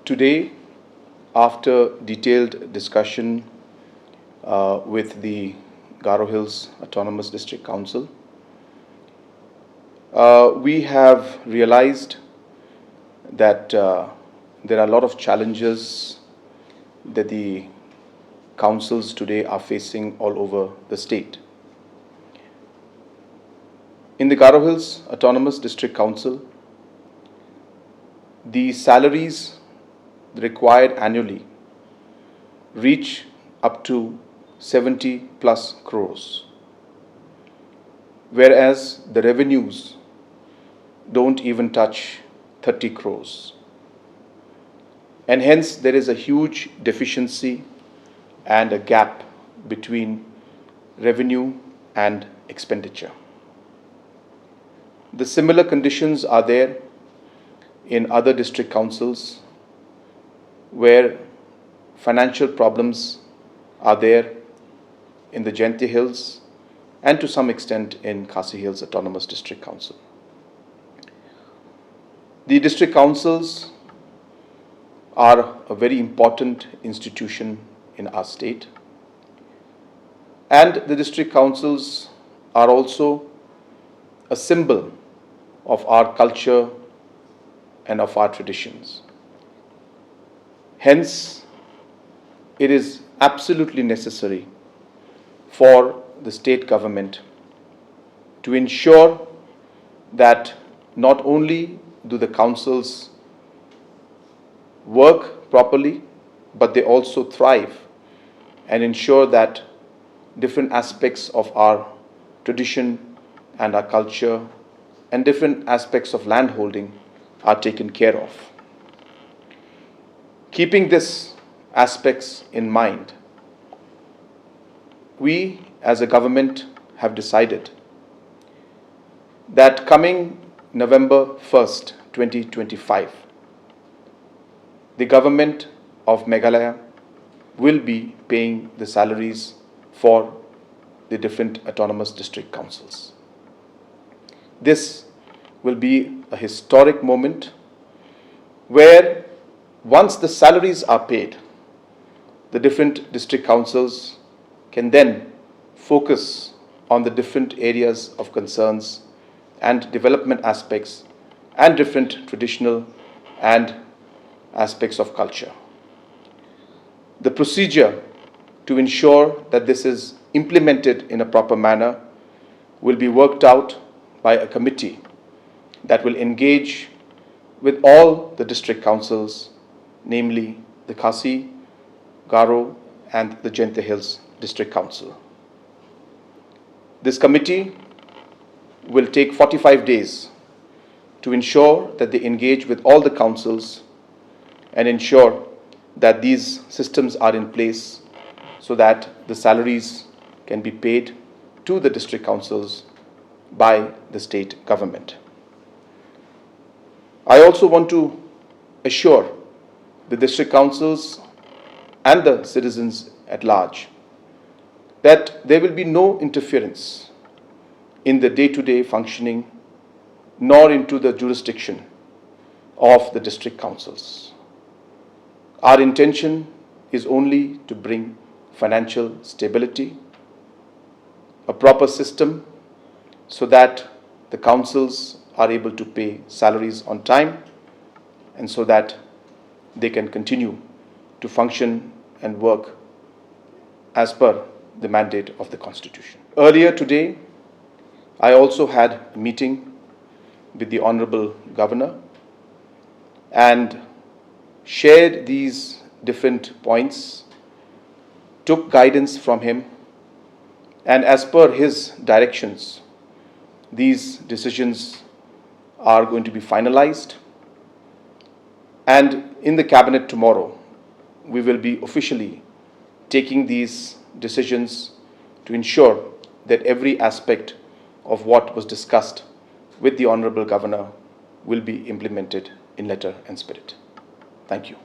Today, after detailed discussion with the Garo Hills Autonomous District Council, we have realized that there are a lot of challenges that the councils today are facing all over the state. In the Garo Hills Autonomous District Council, the salaries required annually reach up to 70 plus crores, whereas the revenues don't even touch 30 crores. And hence there is a huge deficiency and a gap between revenue and expenditure. The similar conditions are there in other district councils where financial problems are there in the Jayantee Hills and to some extent in Khasi Hills Autonomous District Council. The district councils are a very important institution in our state, and the district councils are also a symbol of our culture and of our traditions. Hence, it is absolutely necessary for the state government to ensure that not only do the councils work properly, but they also thrive and ensure that different aspects of our tradition and our culture and different aspects of land holding are taken care of. Keeping these aspects in mind, we as a government have decided that coming November 1st, 2025, the government of Meghalaya will be paying the salaries for the different autonomous district councils. This will be a historic moment where once the salaries are paid, the different district councils can then focus on the different areas of concerns and development aspects and different traditional and aspects of culture. The procedure to ensure that this is implemented in a proper manner will be worked out by a committee that will engage with all the district councils, namely the Khasi, Garo and the Jayantee Hills District Council. This committee will take 45 days to ensure that they engage with all the councils and ensure that these systems are in place so that the salaries can be paid to the district councils by the state government. I also want to assure the district councils and the citizens at large that there will be no interference in the day-to-day functioning nor into the jurisdiction of the district councils. Our intention is only to bring financial stability, a proper system so that the councils are able to pay salaries on time and so that they can continue to function and work as per the mandate of the Constitution. Earlier today, I also had a meeting with the Honorable Governor and shared these different points, took guidance from him, and as per his directions, these decisions are going to be finalized, and in the cabinet tomorrow we will be officially taking these decisions to ensure that every aspect of what was discussed with the Honorable Governor will be implemented in letter and spirit. Thank you.